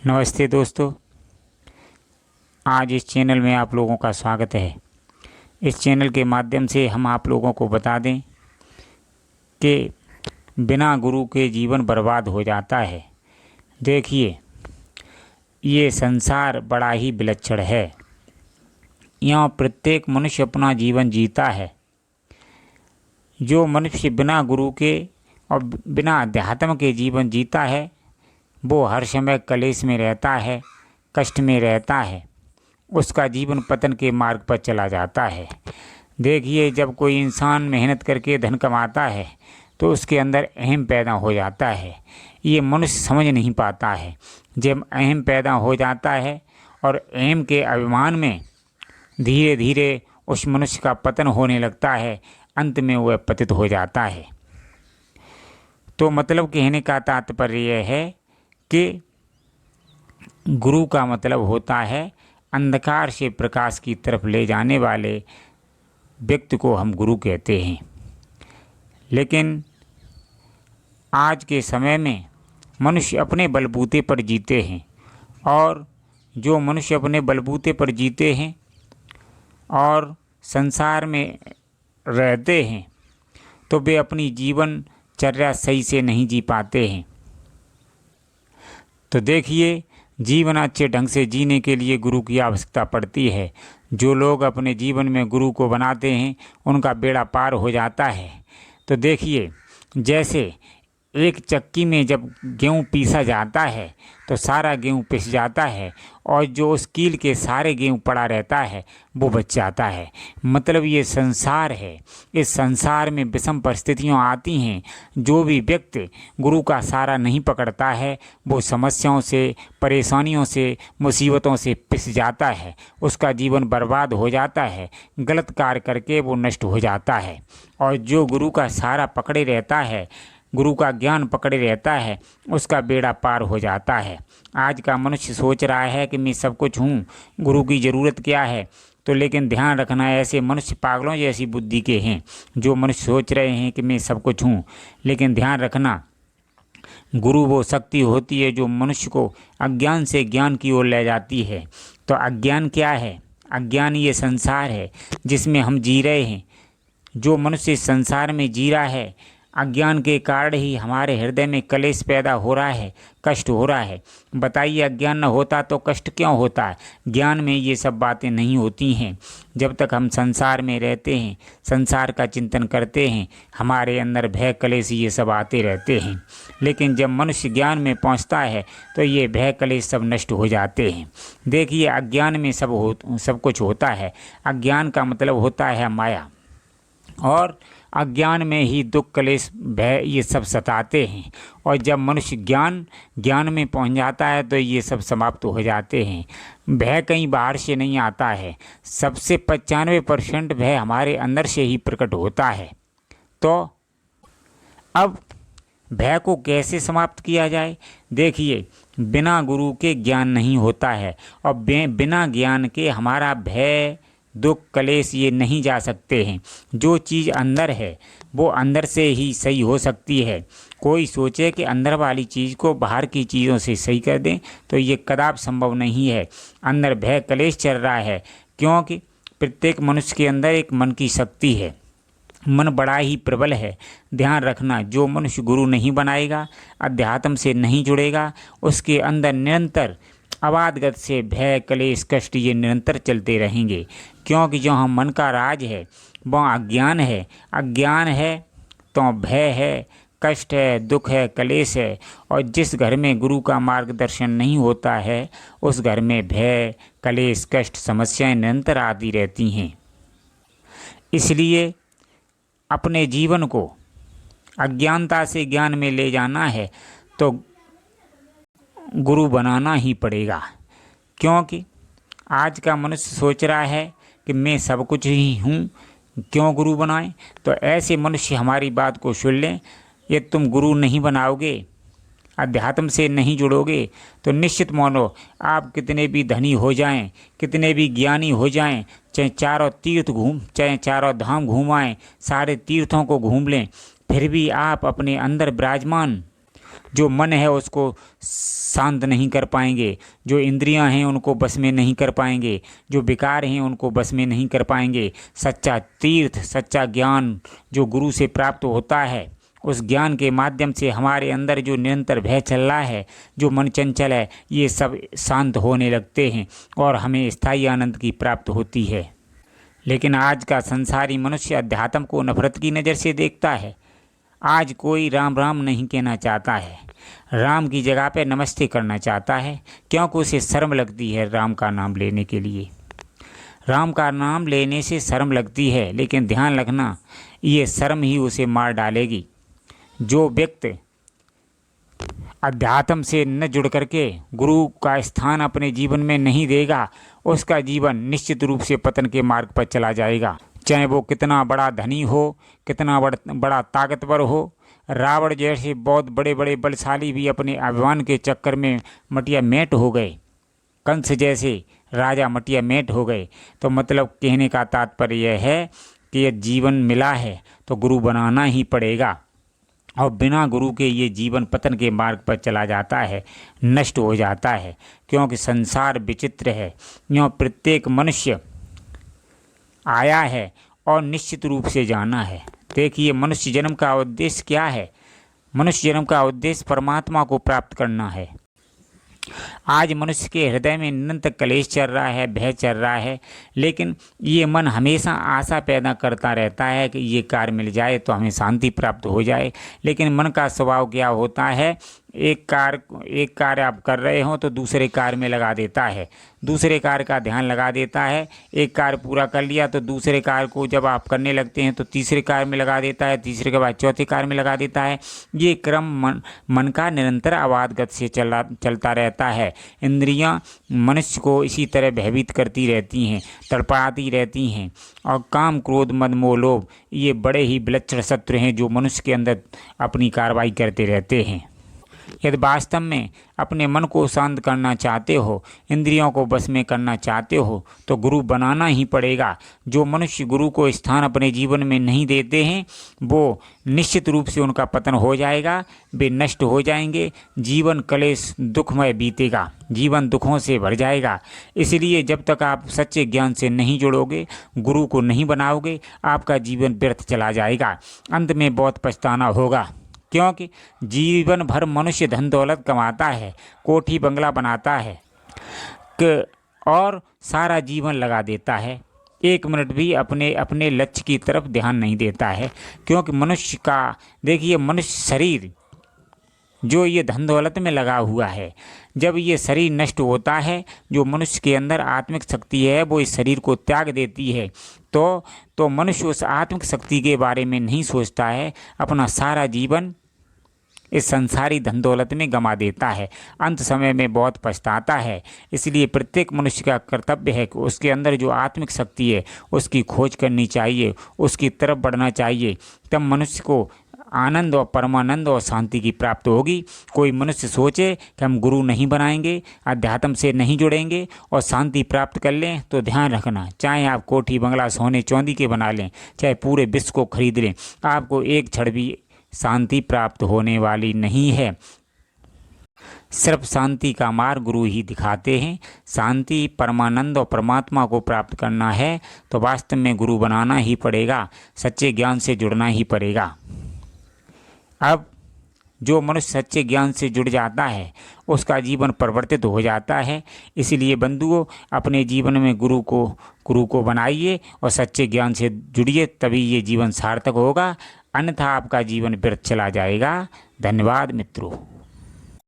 नमस्ते दोस्तों। आज इस चैनल में आप लोगों का स्वागत है। इस चैनल के माध्यम से हम आप लोगों को बता दें कि बिना गुरु के जीवन बर्बाद हो जाता है। देखिए, ये संसार बड़ा ही विलक्षण है। यहाँ प्रत्येक मनुष्य अपना जीवन जीता है। जो मनुष्य बिना गुरु के और बिना अध्यात्म के जीवन जीता है वो हर समय कलेश में रहता है, कष्ट में रहता है। उसका जीवन पतन के मार्ग पर चला जाता है। देखिए, जब कोई इंसान मेहनत करके धन कमाता है तो उसके अंदर अहम पैदा हो जाता है। ये मनुष्य समझ नहीं पाता है। जब अहम पैदा हो जाता है और अहम के अभिमान में धीरे धीरे उस मनुष्य का पतन होने लगता है, अंत में वह पतित हो जाता है। तो मतलब कहने का तात्पर्य यह है कि गुरु का मतलब होता है अंधकार से प्रकाश की तरफ ले जाने वाले व्यक्ति को हम गुरु कहते हैं। लेकिन आज के समय में मनुष्य अपने बलबूते पर जीते हैं, और जो मनुष्य अपने बलबूते पर जीते हैं और संसार में रहते हैं तो वे अपनी जीवनचर्या सही से नहीं जी पाते हैं। तो देखिए, जीवन अच्छे ढंग से जीने के लिए गुरु की आवश्यकता पड़ती है। जो लोग अपने जीवन में गुरु को बनाते हैं उनका बेड़ा पार हो जाता है। तो देखिए, जैसे एक चक्की में जब गेहूँ पीसा जाता है तो सारा गेहूँ पिस जाता है, और जो उस कील के सारे गेहूँ पड़ा रहता है वो बच जाता है। मतलब ये संसार है। इस संसार में विषम परिस्थितियाँ आती हैं। जो भी व्यक्ति गुरु का सहारा नहीं पकड़ता है वो समस्याओं से, परेशानियों से, मुसीबतों से पिस जाता है। उसका जीवन बर्बाद हो जाता है। गलत कार्य करके वो नष्ट हो जाता है। और जो गुरु का सहारा पकड़े रहता है, गुरु का ज्ञान पकड़े रहता है, उसका बेड़ा पार हो जाता है। आज का मनुष्य सोच रहा है कि मैं सब कुछ हूँ, गुरु की ज़रूरत क्या है। तो लेकिन ध्यान रखना, ऐसे मनुष्य पागलों जैसी बुद्धि के हैं। जो मनुष्य सोच रहे हैं कि मैं सब कुछ हूँ, लेकिन ध्यान रखना, गुरु वो शक्ति होती है जो मनुष्य को अज्ञान से ज्ञान की ओर ले जाती है। तो अज्ञान क्या है? अज्ञान ये संसार है जिसमें हम जी रहे हैं। जो मनुष्य इस संसार में जी रहा है, अज्ञान के कारण ही हमारे हृदय में कलेश पैदा हो रहा है, कष्ट हो रहा है। बताइए, अज्ञान न होता तो कष्ट क्यों होता है? ज्ञान में ये सब बातें नहीं होती हैं। जब तक हम संसार में रहते हैं, संसार का चिंतन करते हैं, हमारे अंदर भय, कलेश ये सब आते रहते हैं। लेकिन जब मनुष्य ज्ञान में पहुंचता है तो ये भय, कलेश सब नष्ट हो जाते हैं। देखिए, अज्ञान में सब कुछ होता है। अज्ञान का मतलब होता है माया, और अज्ञान में ही दुख, कलेश, भय ये सब सताते हैं। और जब मनुष्य ज्ञान में पहुंच जाता है तो ये सब समाप्त हो जाते हैं। भय कहीं बाहर से नहीं आता है। सबसे 95% भय हमारे अंदर से ही प्रकट होता है। तो अब भय को कैसे समाप्त किया जाए? देखिए, बिना गुरु के ज्ञान नहीं होता है, और बिना ज्ञान के हमारा भय, दुख, कलेश ये नहीं जा सकते हैं। जो चीज़ अंदर है वो अंदर से ही सही हो सकती है। कोई सोचे कि अंदर वाली चीज़ को बाहर की चीज़ों से सही कर दें तो ये कदापि संभव नहीं है। अंदर भय, कलेश चल रहा है, क्योंकि प्रत्येक मनुष्य के अंदर एक मन की शक्ति है। मन बड़ा ही प्रबल है। ध्यान रखना, जो मनुष्य गुरु नहीं बनाएगा, अध्यात्म से नहीं जुड़ेगा, उसके अंदर निरंतर अबाधगत से भय, कलेश, कष्ट ये निरंतर चलते रहेंगे। क्योंकि जो हम मन का राज है वह अज्ञान है। अज्ञान है तो भय है, कष्ट है, दुख है, कलेश है। और जिस घर में गुरु का मार्गदर्शन नहीं होता है उस घर में भय, कलेश, कष्ट, समस्याएं निरंतर आती रहती हैं। इसलिए अपने जीवन को अज्ञानता से ज्ञान में ले जाना है तो गुरु बनाना ही पड़ेगा। क्योंकि आज का मनुष्य सोच रहा है कि मैं सब कुछ ही हूँ, क्यों गुरु बनाएं? तो ऐसे मनुष्य हमारी बात को सुन लें। ये तुम गुरु नहीं बनाओगे, अध्यात्म से नहीं जुड़ोगे, तो निश्चित मानो आप कितने भी धनी हो जाएं, कितने भी ज्ञानी हो जाएं, चाहे चारों धाम घूमाएं, सारे तीर्थों को घूम लें, फिर भी आप अपने अंदर विराजमान जो मन है उसको शांत नहीं कर पाएंगे, जो इंद्रियां हैं उनको बस में नहीं कर पाएंगे, जो विकार हैं उनको बस में नहीं कर पाएंगे। सच्चा तीर्थ, सच्चा ज्ञान जो गुरु से प्राप्त होता है, उस ज्ञान के माध्यम से हमारे अंदर जो निरंतर भय चल रहा है, जो मन चंचल है, ये सब शांत होने लगते हैं और हमें स्थायी आनंद की प्राप्त होती है। लेकिन आज का संसारी मनुष्य अध्यात्म को नफरत की नज़र से देखता है। आज कोई राम राम नहीं कहना चाहता है, राम की जगह पे नमस्ते करना चाहता है, क्योंकि उसे शर्म लगती है राम का नाम लेने के लिए। राम का नाम लेने से शर्म लगती है, लेकिन ध्यान रखना, ये शर्म ही उसे मार डालेगी। जो व्यक्ति अध्यात्म से न जुड़ करके गुरु का स्थान अपने जीवन में नहीं देगा, उसका जीवन निश्चित रूप से पतन के मार्ग पर चला जाएगा। चाहे वो कितना बड़ा धनी हो, कितना बड़ा ताकतवर हो। रावण जैसे बहुत बड़े बड़े बलशाली भी अपने अभिमान के चक्कर में मटिया मेट हो गए। कंस जैसे राजा मटिया मेट हो गए। तो मतलब कहने का तात्पर्य यह है कि यह जीवन मिला है तो गुरु बनाना ही पड़ेगा, और बिना गुरु के ये जीवन पतन के मार्ग पर चला जाता है, नष्ट हो जाता है। क्योंकि संसार विचित्र है। यूँ प्रत्येक मनुष्य आया है और निश्चित रूप से जाना है। देखिए, मनुष्य जन्म का उद्देश्य क्या है? मनुष्य जन्म का उद्देश्य परमात्मा को प्राप्त करना है। आज मनुष्य के हृदय में निरंतर कलेश चल रहा है, भय चल रहा है, लेकिन ये मन हमेशा आशा पैदा करता रहता है कि ये कार्य मिल जाए तो हमें शांति प्राप्त हो जाए। लेकिन मन का स्वभाव क्या होता है? एक कार्य आप कर रहे हो तो दूसरे कार्य में लगा देता है, दूसरे कार्य का ध्यान लगा देता है। एक कार्य पूरा कर लिया तो दूसरे कार्य को जब आप करने लगते हैं तो तीसरे कार्य में लगा देता है, तीसरे के बाद चौथे कार्य में लगा देता है। ये क्रम मन का निरंतर अबाध गति से चलता रहता है। इंद्रियां मनुष्य को इसी तरह भयभीत करती रहती हैं, तड़पाती रहती हैं। और काम, क्रोध, मद, मोह, लोभ ये बड़े ही विलक्षण शत्रु हैं जो मनुष्य के अंदर अपनी कार्रवाई करते रहते हैं। यदि वास्तव में अपने मन को शांत करना चाहते हो, इंद्रियों को बस में करना चाहते हो, तो गुरु बनाना ही पड़ेगा। जो मनुष्य गुरु को स्थान अपने जीवन में नहीं देते हैं, वो निश्चित रूप से उनका पतन हो जाएगा, वे नष्ट हो जाएंगे। जीवन कलेश दुखमय बीतेगा, जीवन दुखों से भर जाएगा। इसलिए जब तक आप सच्चे ज्ञान से नहीं जुड़ोगे, गुरु को नहीं बनाओगे, आपका जीवन व्यर्थ चला जाएगा। अंत में बहुत पछताना होगा, क्योंकि जीवन भर मनुष्य धन दौलत कमाता है, कोठी बंगला बनाता है और सारा जीवन लगा देता है, एक मिनट भी अपने लक्ष्य की तरफ ध्यान नहीं देता है। क्योंकि मनुष्य का, देखिए, मनुष्य शरीर जो ये धन दौलत में लगा हुआ है, जब ये शरीर नष्ट होता है, जो मनुष्य के अंदर आत्मिक शक्ति है वो इस शरीर को त्याग देती है। तो मनुष्य उस आत्मिक शक्ति के बारे में नहीं सोचता है, अपना सारा जीवन इस संसारी धन दौलत में गंवा देता है, अंत समय में बहुत पछताता है। इसलिए प्रत्येक मनुष्य का कर्तव्य है कि उसके अंदर जो आत्मिक शक्ति है उसकी खोज करनी चाहिए, उसकी तरफ बढ़ना चाहिए। तब मनुष्य को आनंद और परमानंद और शांति की प्राप्त होगी। कोई मनुष्य सोचे कि हम गुरु नहीं बनाएंगे, अध्यात्म से नहीं जुड़ेंगे और शांति प्राप्त कर लें, तो ध्यान रखना, चाहे आप कोठी बंगला सोने चांदी के बना लें, चाहे पूरे विश्व को खरीद लें, आपको एक क्षण भी शांति प्राप्त होने वाली नहीं है। सिर्फ शांति का मार्ग गुरु ही दिखाते हैं। शांति, परमानंद और परमात्मा को प्राप्त करना है तो वास्तव में गुरु बनाना ही पड़ेगा, सच्चे ज्ञान से जुड़ना ही पड़ेगा। अब जो मनुष्य सच्चे ज्ञान से जुड़ जाता है उसका जीवन परिवर्तित हो जाता है। इसलिए बंधुओं, अपने जीवन में गुरु को बनाइए और सच्चे ज्ञान से जुड़िए, तभी ये जीवन सार्थक होगा, अन्यथा आपका जीवन व्यर्थ चला जाएगा। धन्यवाद मित्रों।